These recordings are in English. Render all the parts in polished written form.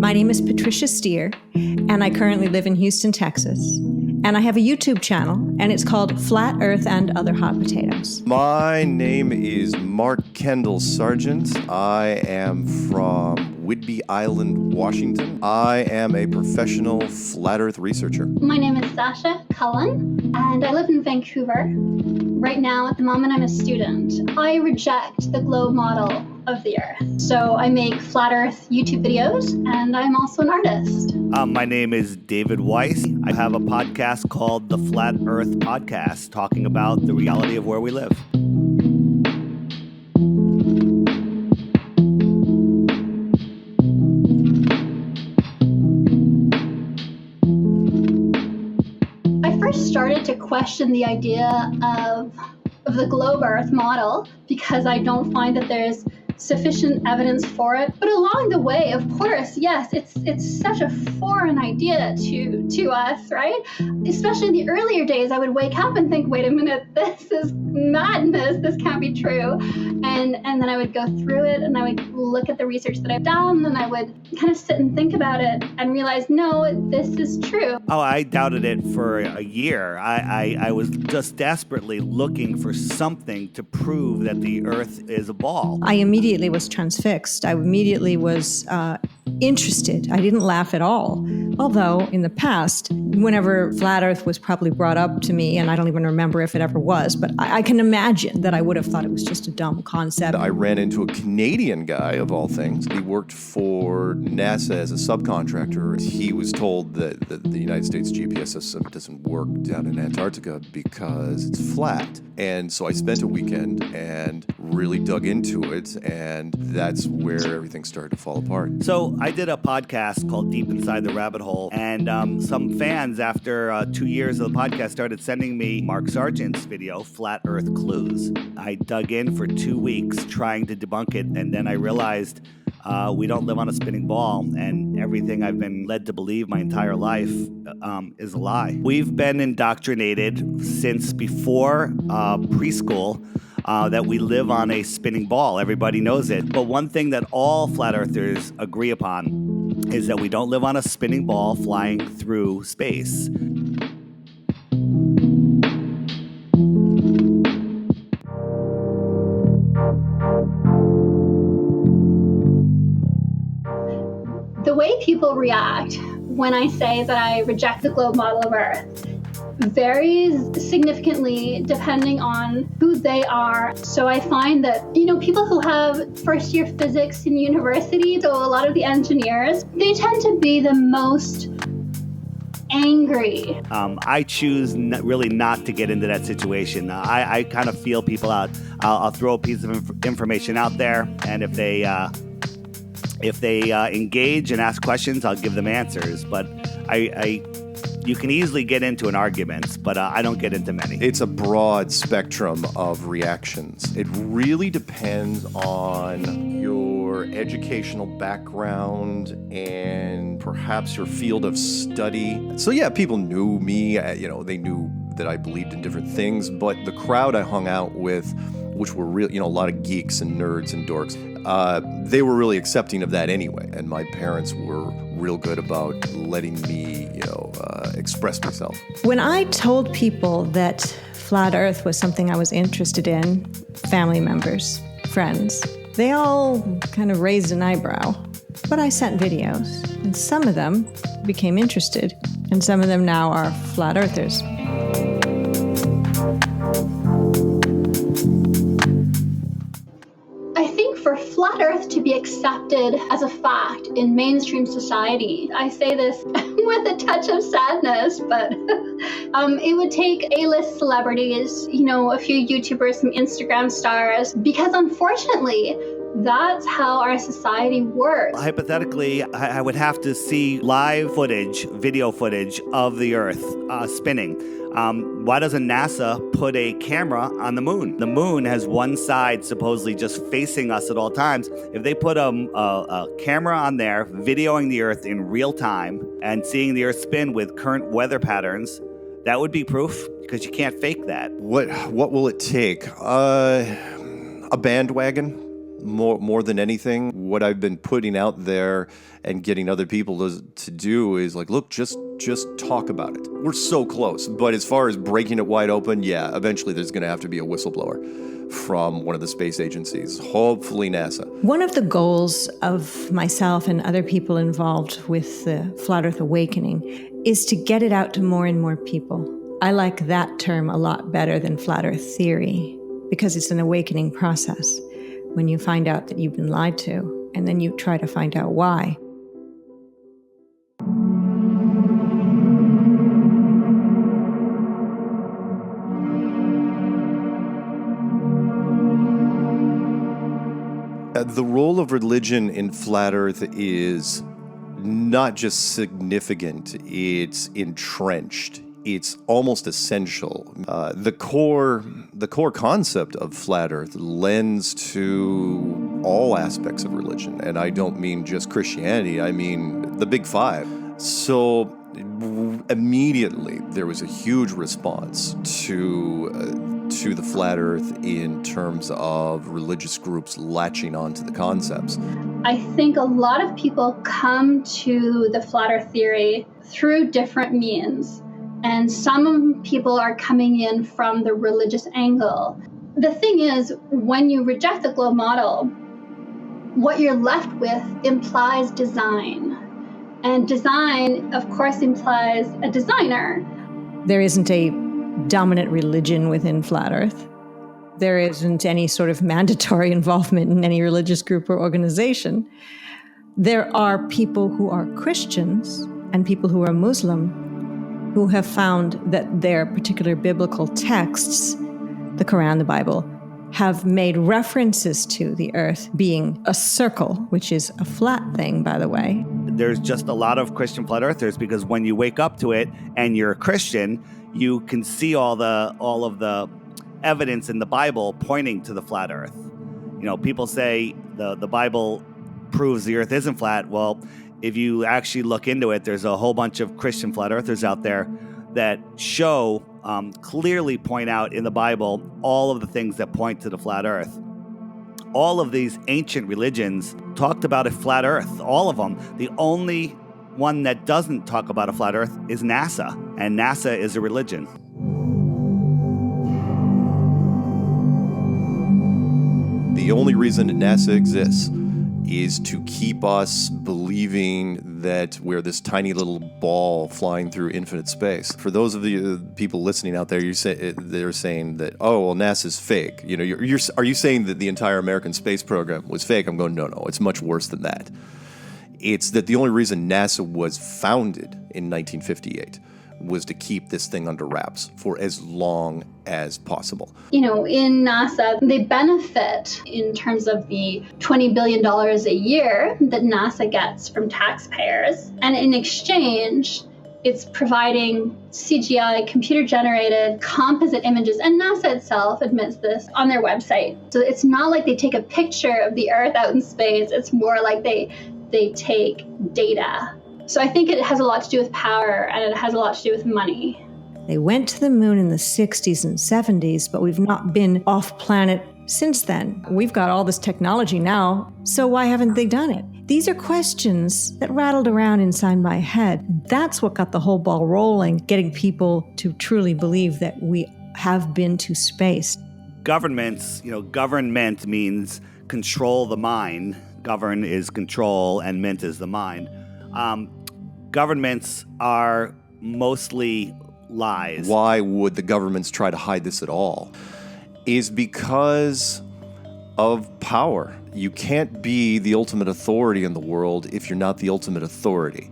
My name is Patricia Steer, and I currently live in Houston, Texas. And I have a YouTube channel, and it's called Flat Earth and Other Hot Potatoes. My name is Mark Kendall Sargent. I am from Whidbey Island, Washington. I am a professional flat earth researcher. My name is Sasha Cullen, and I live in Vancouver. Right now, at the moment, I'm a student. I reject the globe model of the Earth. So I make flat Earth YouTube videos, and I'm also an artist. My name is David Weiss. I have a podcast called The Flat Earth Podcast, talking about the reality of where we live. I first started to question the idea of the globe Earth model because I don't find that there's sufficient evidence for it. But along the way, of course, yes, it's such a foreign idea to us, right? Especially in the earlier days, I would wake up and think, wait a minute, this is madness, this can't be true. And then I would go through it and I would look at the research that I've done and I would kind of sit and think about it and realize, no, this is true. Oh, I doubted it for a year. I was just desperately looking for something to prove that the Earth is a ball. I immediately was transfixed. I immediately was interested. I didn't laugh at all. Although in the past, whenever flat Earth was probably brought up to me, and I don't even remember if it ever was, but I can imagine that I would have thought it was just a dumb concept. I ran into a Canadian guy, of all things. He worked for NASA as a subcontractor. He was told that the United States GPS system doesn't work down in Antarctica because it's flat. And so I spent a weekend and really dug into it, and that's where everything started to fall apart. So I did a podcast called Deep Inside the Rabbit Hole, and some fans after 2 years of the podcast started sending me Mark Sargent's video, Flat Earth Clues. I dug in for 2 weeks trying to debunk it, and then I realized we don't live on a spinning ball, and everything I've been led to believe my entire life is a lie. We've been indoctrinated since before preschool that we live on a spinning ball. Everybody knows it. But one thing that all flat earthers agree upon is that we don't live on a spinning ball flying through space. The way people react when I say that I reject the globe model of Earth varies significantly depending on who they are. So I find that, people who have first year physics in university, so a lot of the engineers, they tend to be the most angry. I choose really not to get into that situation. I kind of feel people out. I'll throw a piece of information out there, and if they engage and ask questions, I'll give them answers. But you can easily get into an argument, but I don't get into many. It's a broad spectrum of reactions. It really depends on your educational background and perhaps your field of study. So yeah, people knew me, they knew that I believed in different things, but the crowd I hung out with, which were real, a lot of geeks and nerds and dorks, they were really accepting of that anyway. And my parents were real good about letting me, express myself. When I told people that flat Earth was something I was interested in, family members, friends, they all kind of raised an eyebrow. But I sent videos, and some of them became interested, and some of them now are flat earthers. For flat Earth to be accepted as a fact in mainstream society, I say this with a touch of sadness, but it would take A-list celebrities, a few YouTubers, some Instagram stars, because unfortunately, that's how our society works. Hypothetically, I would have to see live footage, video footage of the Earth spinning. Why doesn't NASA put a camera on the moon? The moon has one side supposedly just facing us at all times. If they put a camera on there, videoing the Earth in real time and seeing the Earth spin with current weather patterns, that would be proof, because you can't fake that. What will it take? A bandwagon? more than anything, what I've been putting out there and getting other people to do is like, look, just talk about it. We're so close. But as far as breaking it wide open, yeah, eventually there's going to have to be a whistleblower from one of the space agencies, hopefully NASA. One of the goals of myself and other people involved with the Flat Earth Awakening is to get it out to more and more people. I like that term a lot better than Flat Earth theory because it's an awakening process when you find out that you've been lied to and then you try to find out why. The role of religion in Flat Earth is not just significant, it's entrenched. It's almost essential. The core concept of Flat Earth lends to all aspects of religion. And I don't mean just Christianity, I mean the big five. So immediately there was a huge response to the Flat Earth in terms of religious groups latching onto the concepts. I think a lot of people come to the Flat Earth theory through different means. And some people are coming in from the religious angle. The thing is, when you reject the globe model, what you're left with implies design. And design, of course, implies a designer. There isn't a dominant religion within Flat Earth. There isn't any sort of mandatory involvement in any religious group or organization. There are people who are Christians and people who are Muslim who have found that their particular biblical texts, the Quran, the Bible, have made references to the earth being a circle, which is a flat thing, by the way. There's just a lot of Christian flat earthers because when you wake up to it and you're a Christian, you can see all of the evidence in the Bible pointing to the flat earth. You know, people say the Bible proves the earth isn't flat. Well, if you actually look into it, there's a whole bunch of Christian flat earthers out there that show, clearly point out in the Bible all of the things that point to the flat earth. All of these ancient religions talked about a flat earth, all of them. The only one that doesn't talk about a flat earth is NASA, and NASA is a religion. The only reason that NASA exists is to keep us believing that we're this tiny little ball flying through infinite space. For those of the people listening out there, they're saying that, oh, well, NASA's fake. You know, are you saying that the entire American space program was fake? I'm going, no, it's much worse than that. It's that the only reason NASA was founded in 1958 was to keep this thing under wraps for as long as possible. You know, in NASA, they benefit in terms of the $20 billion a year that NASA gets from taxpayers. And in exchange, it's providing CGI, computer-generated composite images, and NASA itself admits this on their website. So it's not like they take a picture of the Earth out in space. It's more like they take data. So I think it has a lot to do with power, and it has a lot to do with money. They went to the moon in the 60s and 70s, but we've not been off planet since then. We've got all this technology now, so why haven't they done it? These are questions that rattled around inside my head. That's what got the whole ball rolling, getting people to truly believe that we have been to space. Governments, government means control the mind. Govern is control, and ment is the mind. Governments are mostly lies. Why would the governments try to hide this at all? Is because of power. You can't be the ultimate authority in the world if you're not the ultimate authority.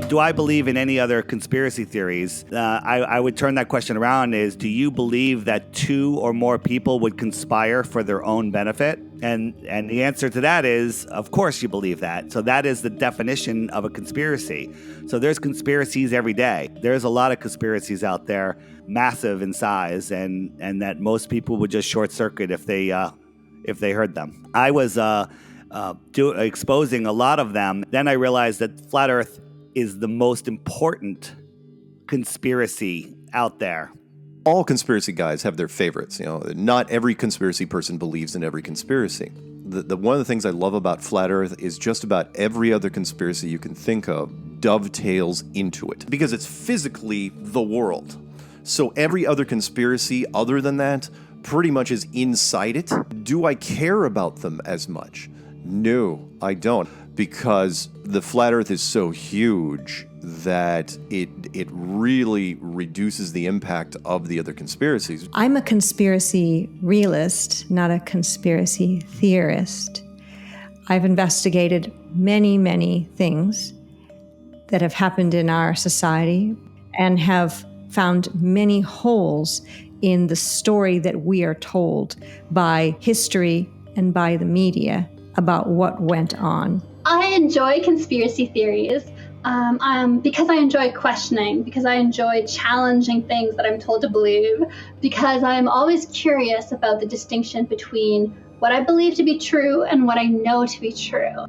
Do I believe in any other conspiracy theories? I would turn that question around is, do you believe that two or more people would conspire for their own benefit? And the answer to that is, of course you believe that. So that is the definition of a conspiracy. So there's conspiracies every day. There's a lot of conspiracies out there, massive in size, and that most people would just short circuit if they heard them. I was exposing a lot of them. Then I realized that Flat Earth is the most important conspiracy out there? All conspiracy guys have their favorites. Not every conspiracy person believes in every conspiracy. The one of the things I love about Flat Earth is just about every other conspiracy you can think of dovetails into it because it's physically the world. So every other conspiracy other than that pretty much is inside it. Do I care about them as much? No, I don't, because the Flat Earth is so huge that it really reduces the impact of the other conspiracies. I'm a conspiracy realist, not a conspiracy theorist. I've investigated many, many things that have happened in our society and have found many holes in the story that we are told by history and by the media about what went on. I enjoy conspiracy theories because I enjoy questioning, because I enjoy challenging things that I'm told to believe, because I'm always curious about the distinction between what I believe to be true and what I know to be true.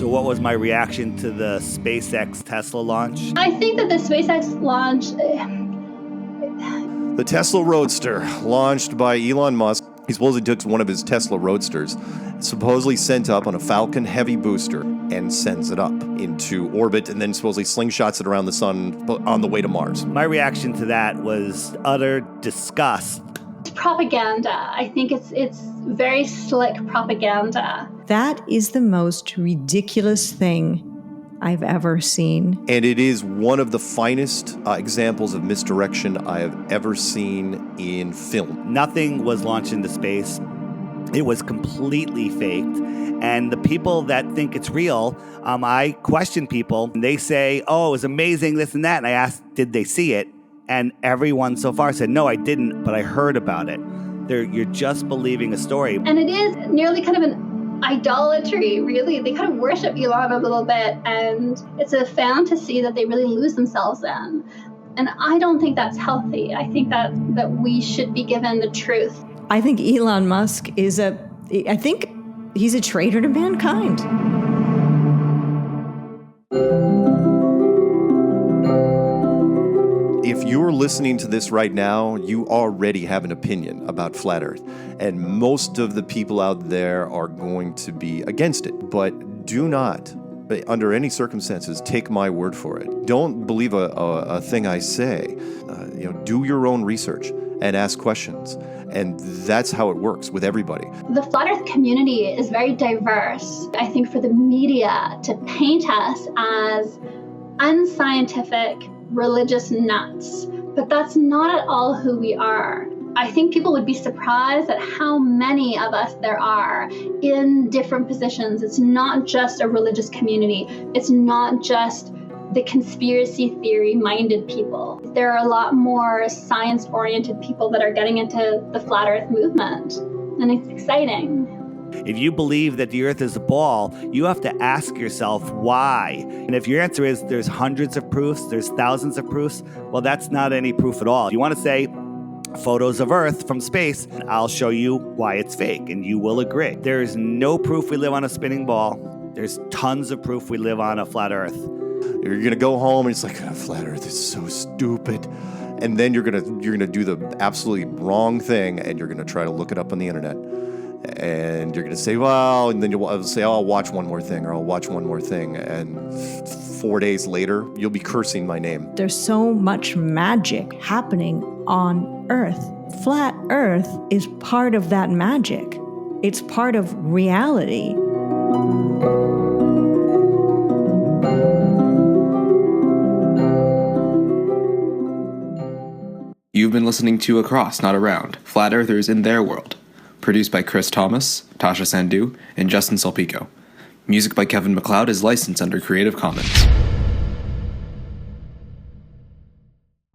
What was my reaction to the SpaceX Tesla launch? I think that the SpaceX launch... The Tesla Roadster, launched by Elon Musk. He supposedly took one of his Tesla Roadsters, supposedly sent up on a Falcon Heavy booster, and sends it up into orbit, and then supposedly slingshots it around the sun on the way to Mars. My reaction to that was utter disgust. It's propaganda. I think it's very slick propaganda. That is the most ridiculous thing I've ever seen. And it is one of the finest examples of misdirection I have ever seen in film. Nothing was launched into space. It was completely faked. And the people that think it's real, I question people. And they say, oh, it was amazing, this and that. And I asked, did they see it? And everyone so far said, no, I didn't, but I heard about it. You're just believing a story. And it is nearly kind of an idolatry, really. They kind of worship Elon a little bit, and it's a fantasy that they really lose themselves in. And I don't think that's healthy. I think that we should be given the truth. I think Elon Musk he's a traitor to mankind. If you're listening to this right now, you already have an opinion about Flat Earth. And most of the people out there are going to be against it. But do not, under any circumstances, take my word for it. Don't believe a thing I say. Do your own research and ask questions. And that's how it works with everybody. The Flat Earth community is very diverse. I think for the media to paint us as unscientific, religious nuts, but that's not at all who we are. I think people would be surprised at how many of us there are in different positions. It's not just a religious community. It's not just the conspiracy theory minded people. There are a lot more science oriented people that are getting into the Flat Earth movement, and it's exciting. If you believe that the Earth is a ball, you have to ask yourself why. And if your answer is there's hundreds of proofs, there's thousands of proofs, well, that's not any proof at all. If you want to say photos of Earth from space, I'll show you why it's fake, and you will agree. There's no proof we live on a spinning ball. There's tons of proof we live on a flat Earth. You're going to go home and it's like, Flat Earth is so stupid. And then you're gonna do the absolutely wrong thing, and you're going to try to look it up on the internet. And you're going to say, well, and then you'll say, oh, I'll watch one more thing, or I'll watch one more thing. And 4 days later, you'll be cursing my name. There's so much magic happening on Earth. Flat Earth is part of that magic. It's part of reality. You've been listening to Across, Not Around, Flat Earthers in Their World. Produced by Chris Thomas, Tasha Sandhu, and Justin Salpico. Music by Kevin MacLeod is licensed under Creative Commons.